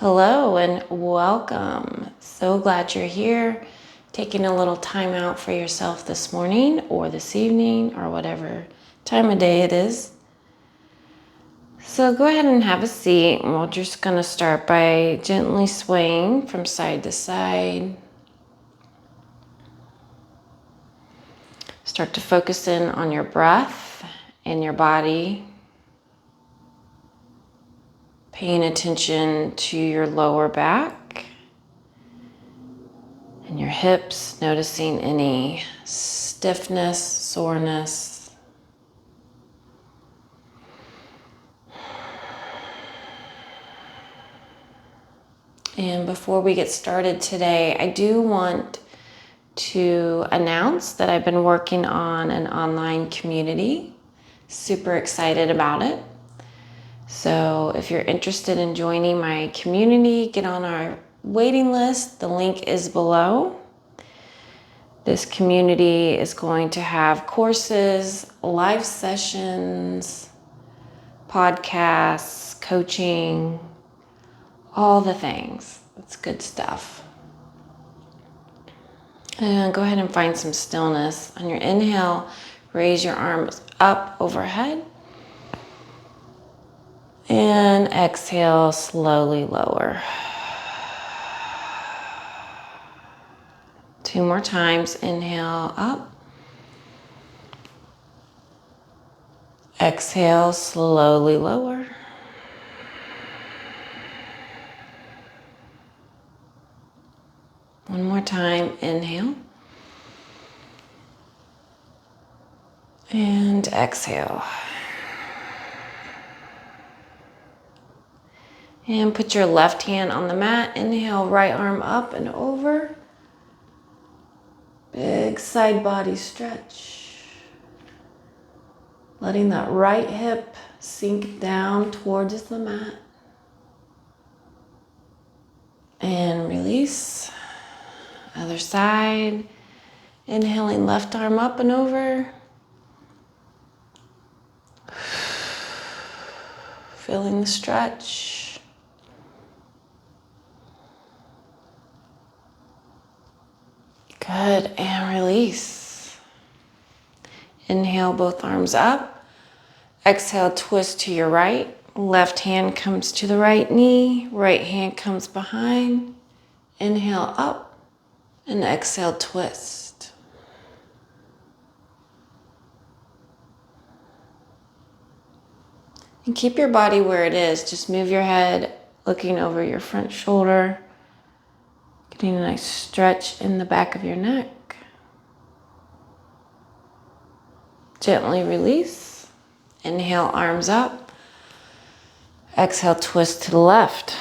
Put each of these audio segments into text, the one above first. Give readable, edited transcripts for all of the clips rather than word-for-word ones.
Hello and welcome. So glad you're here, taking a little time out for yourself this morning or this evening or whatever time of day it is. So go ahead and have a seat, and we're just going to start by gently swaying from side to side. Start to focus in on your breath and your body. Paying attention to your lower back and your hips, noticing any stiffness, soreness. And before we get started today, I do want to announce that I've been working on an online community. Super excited about it. So if you're interested in joining my community, get on our waiting list. The link is below. This community is going to have courses, live sessions, podcasts, coaching, all the things. It's good stuff. And go ahead and find some stillness. On your inhale, raise your arms up overhead. And exhale, slowly lower. 2 more times. Inhale up. Exhale, slowly lower. One more time. Inhale. And exhale. And put your left hand on the mat. Inhale, right arm up and over. Big side body stretch. Letting that right hip sink down towards the mat. And release. Other side. Inhaling, left arm up and over. Feeling the stretch. Good, and release. Inhale, both arms up. Exhale, twist to your right. Left hand comes to the right knee. Right hand comes behind. Inhale up and exhale, twist. And keep your body where it is. Just move your head, looking over your front shoulder. Getting a nice stretch in the back of your neck. Gently release. Inhale, arms up. Exhale, twist to the left.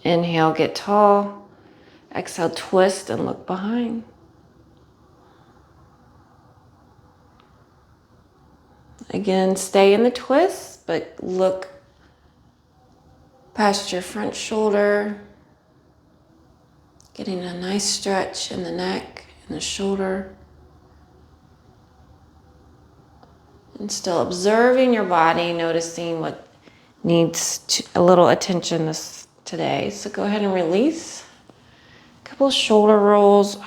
Inhale, get tall. Exhale, twist and look behind. Again, stay in the twist, but look past your front shoulder. Getting a nice stretch in the neck and the shoulder. And still observing your body, noticing what needs a little attention today. So go ahead and release. A couple of shoulder rolls.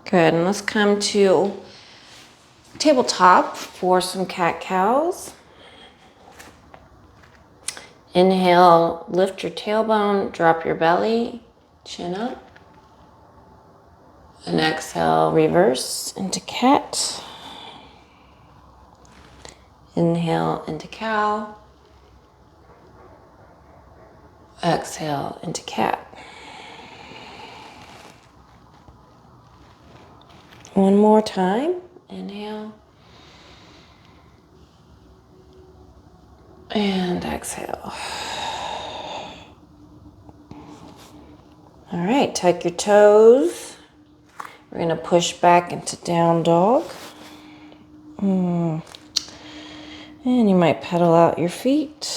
Good, and let's come to tabletop for some cat-cows. Inhale, lift your tailbone, drop your belly, chin up. And exhale, reverse into cat. Inhale into cow. Exhale into cat. One more time. Inhale. And exhale. All right, tuck your toes. We're going to push back into down dog. And you might pedal out your feet.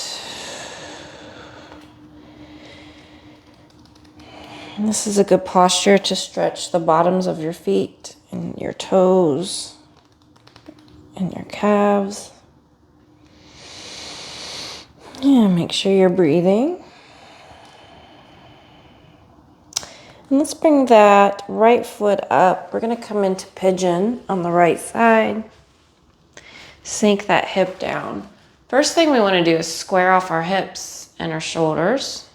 And this is a good posture to stretch the bottoms of your feet and your toes and your calves. Yeah, make sure you're breathing. And let's bring that right foot up. We're going to come into pigeon on the right side. Sink that hip down. First thing we want to do is square off our hips and our shoulders.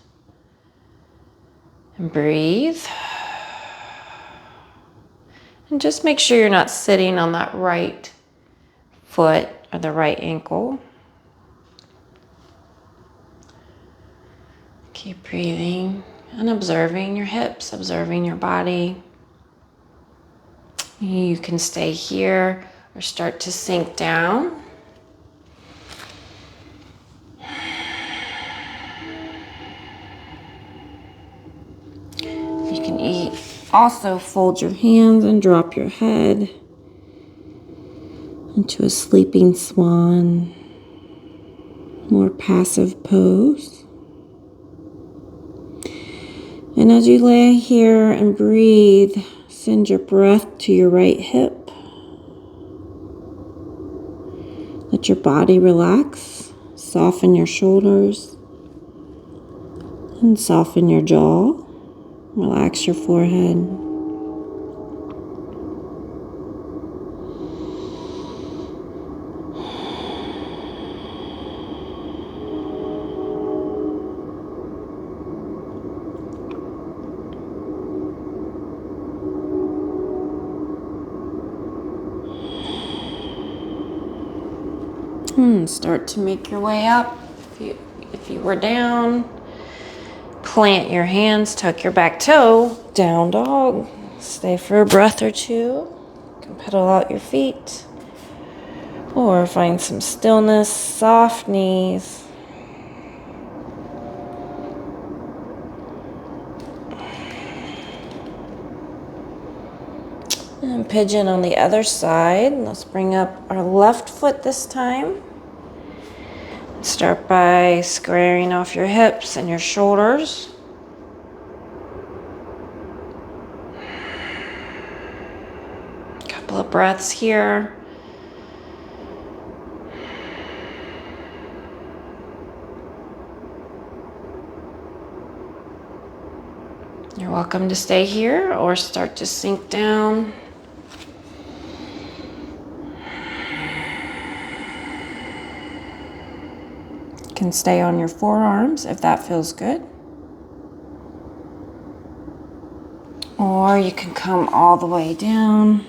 And breathe. And just make sure you're not sitting on that right foot or the right ankle. Keep breathing and observing your hips, observing your body. You can stay here or start to sink down. You can also fold your hands and drop your head into a sleeping swan, more passive pose. And as you lay here and breathe, send your breath to your right hip. Let your body relax, soften your shoulders, and soften your jaw. Relax your forehead. Start to make your way up. If you were down, plant your hands, tuck your back toe, down dog. Stay for a breath or two. You can pedal out your feet or find some stillness, soft knees. And pigeon on the other side. Let's bring up our left foot this time. Start by squaring off your hips and your shoulders. Couple of breaths here. You're welcome to stay here or start to sink down. You can stay on your forearms if that feels good. Or you can come all the way down.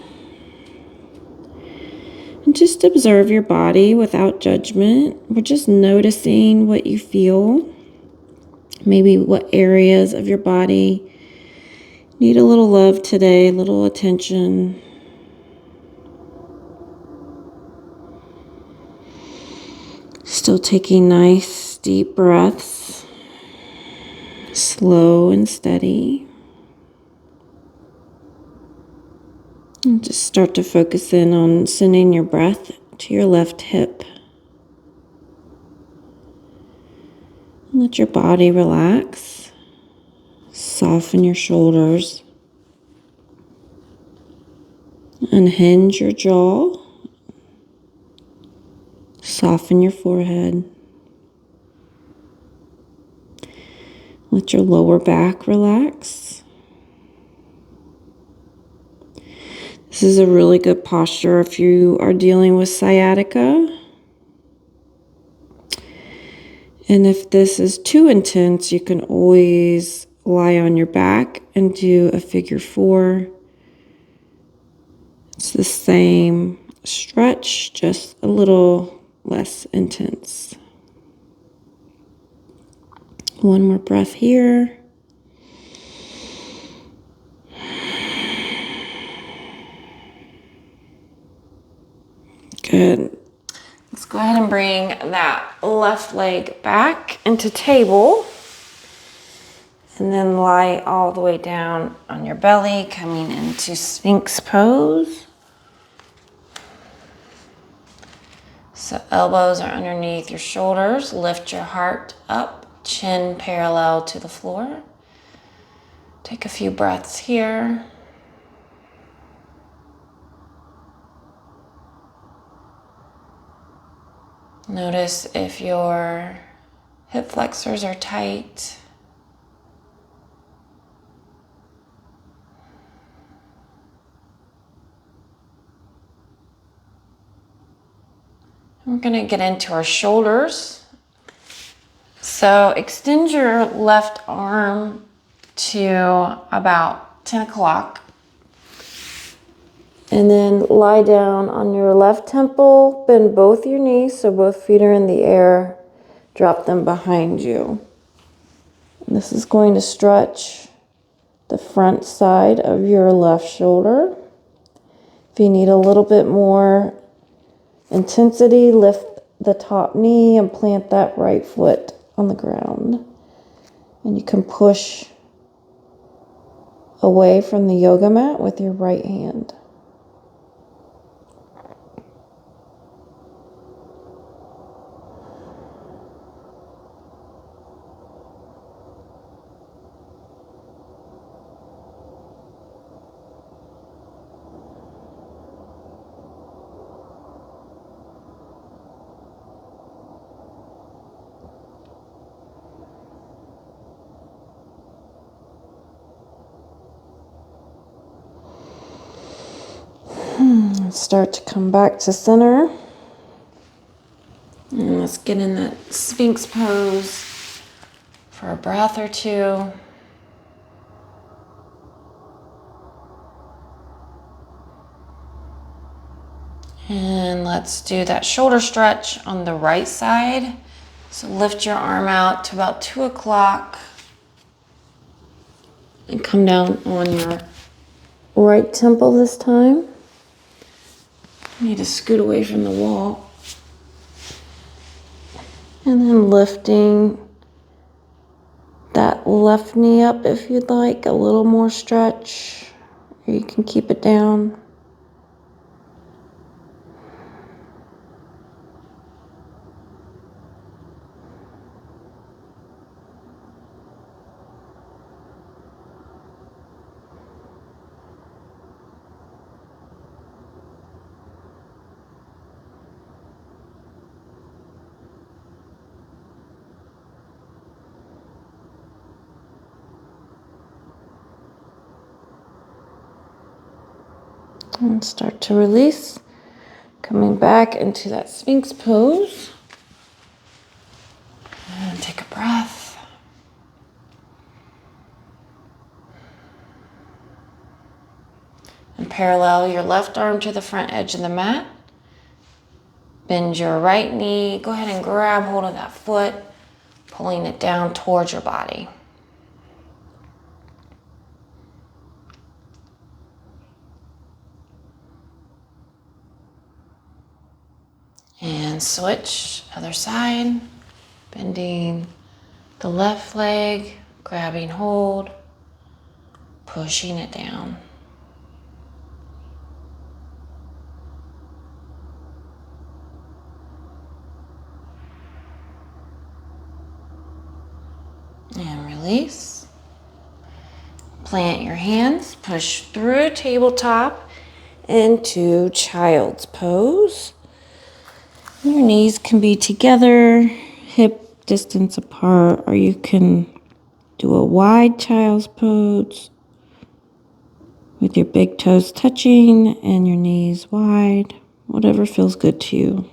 And just observe your body without judgment. We're just noticing what you feel. Maybe what areas of your body need a little love today, a little attention. Still taking nice deep breaths, slow and steady. And just start to focus in on sending your breath to your left hip. And let your body relax. Soften your shoulders. Unhinge your jaw. Soften your forehead. Let your lower back relax. This is a really good posture if you are dealing with sciatica. And if this is too intense, you can always lie on your back and do a figure 4. It's the same stretch, just a little less intense. One more breath here. Good. Let's go ahead and bring that left leg back into table. And then lie all the way down on your belly, coming into Sphinx pose. So elbows are underneath your shoulders. Lift your heart up, chin parallel to the floor. Take a few breaths here. Notice if your hip flexors are tight. We're going to get into our shoulders. So extend your left arm to about 10 o'clock. And then lie down on your left temple, bend both your knees so both feet are in the air. Drop them behind you. And this is going to stretch the front side of your left shoulder. If you need a little bit more intensity, lift the top knee and plant that right foot on the ground. And you can push away from the yoga mat with your right hand. Start to come back to center. And let's get in that Sphinx pose for a breath or two. And let's do that shoulder stretch on the right side. So lift your arm out to about 2 o'clock and come down on your right temple this time. You need to scoot away from the wall. And then lifting that left knee up if you'd like, a little more stretch, or you can keep it down. And start to release, coming back into that Sphinx pose. And take a breath. And parallel your left arm to the front edge of the mat. Bend your right knee. Go ahead and grab hold of that foot, pulling it down towards your body. And switch, other side, bending the left leg, grabbing hold, pushing it down. And release. Plant your hands, push through tabletop into child's pose. Your knees can be together, hip distance apart, or you can do a wide child's pose with your big toes touching and your knees wide, whatever feels good to you.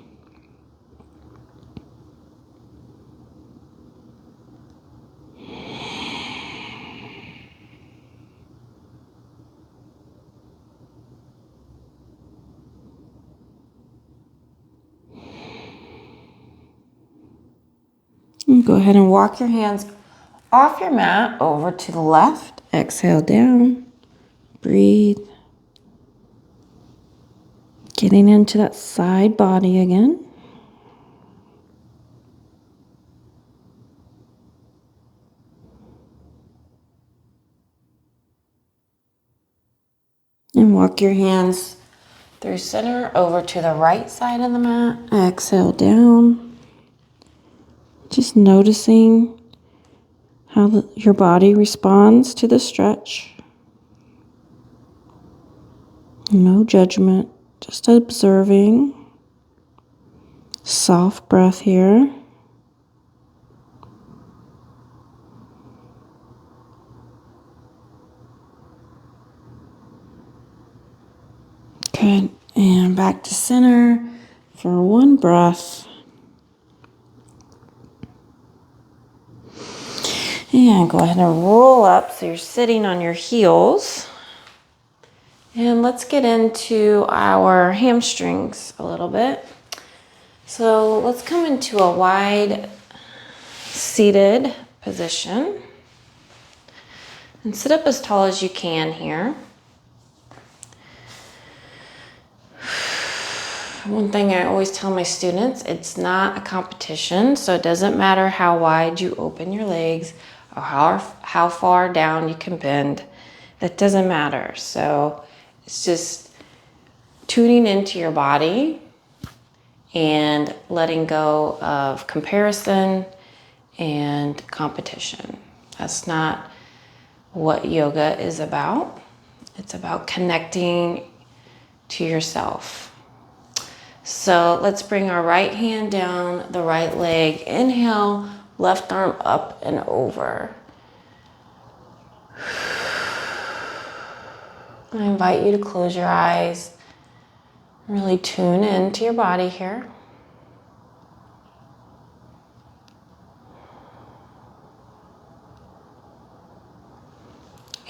And go ahead and walk your hands off your mat over to the left. Exhale down. Breathe. Getting into that side body again. And walk your hands through center over to the right side of the mat. Exhale down. Just noticing how your body responds to the stretch. No judgment, just observing. Soft breath here. Good. And back to center for one breath. And go ahead and roll up so you're sitting on your heels. And let's get into our hamstrings a little bit. So let's come into a wide seated position. And sit up as tall as you can here. One thing I always tell my students, it's not a competition, so it doesn't matter how wide you open your legs or how far down you can bend. That doesn't matter. So it's just tuning into your body and letting go of comparison and competition. That's not what yoga is about. It's about connecting to yourself. So let's bring our right hand down the right leg. Inhale, left arm up and over. I invite you to close your eyes. Really tune into your body here.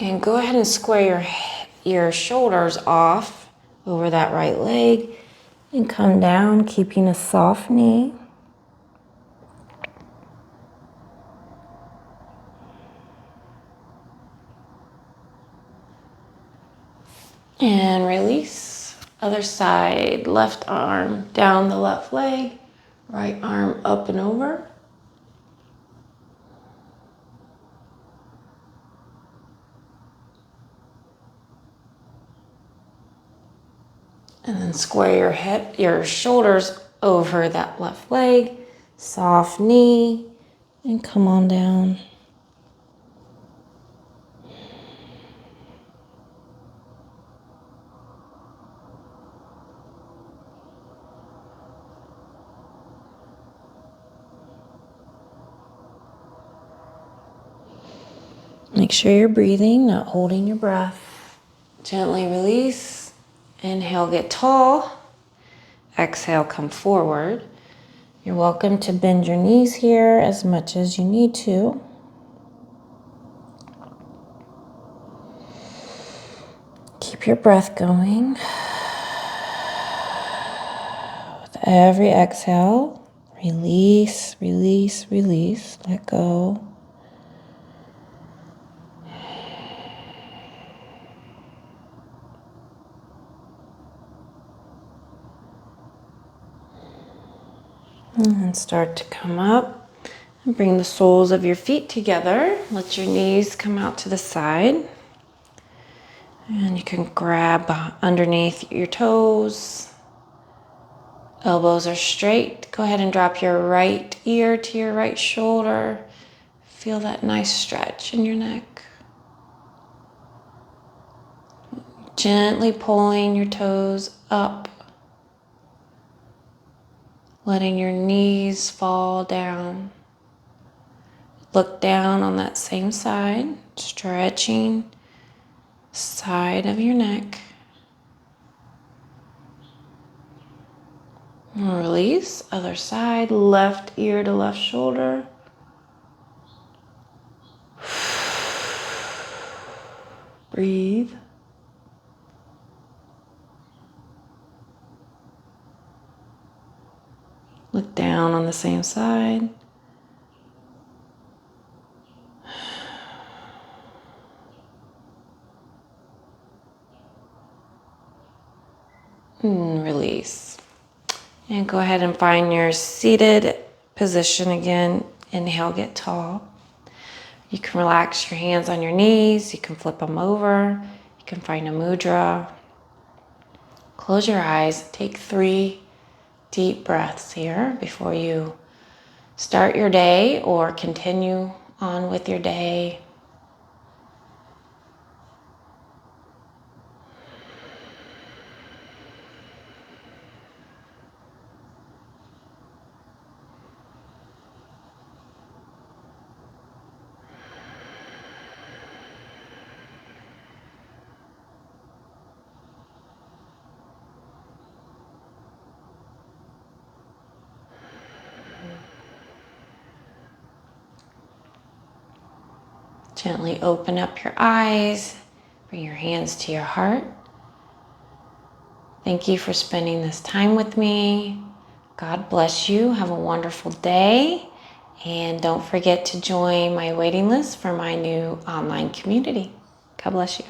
And go ahead and square your shoulders off over that right leg. And come down, keeping a soft knee. And release. Other side, left arm down the left leg, right arm up and over. And then square your shoulders over that left leg, soft knee, and come on down. Make sure you're breathing, not holding your breath. Gently release. Inhale, get tall. Exhale, come forward. You're welcome to bend your knees here as much as you need to. Keep your breath going. With every exhale, release, release, release. Let go. And then start to come up and bring the soles of your feet together. Let your knees come out to the side. And you can grab underneath your toes. Elbows are straight. Go ahead and drop your right ear to your right shoulder. Feel that nice stretch in your neck. Gently pulling your toes up. Letting your knees fall down. Look down on that same side, stretching side of your neck. And release, other side, left ear to left shoulder. Breathe. Look down on the same side. And release. And go ahead and find your seated position again. Inhale, get tall. You can relax your hands on your knees. You can flip them over. You can find a mudra. Close your eyes. Take 3 deep breaths here before you start your day or continue on with your day. Gently open up your eyes, bring your hands to your heart. Thank you for spending this time with me. God bless you. Have a wonderful day. And don't forget to join my waiting list for my new online community. God bless you.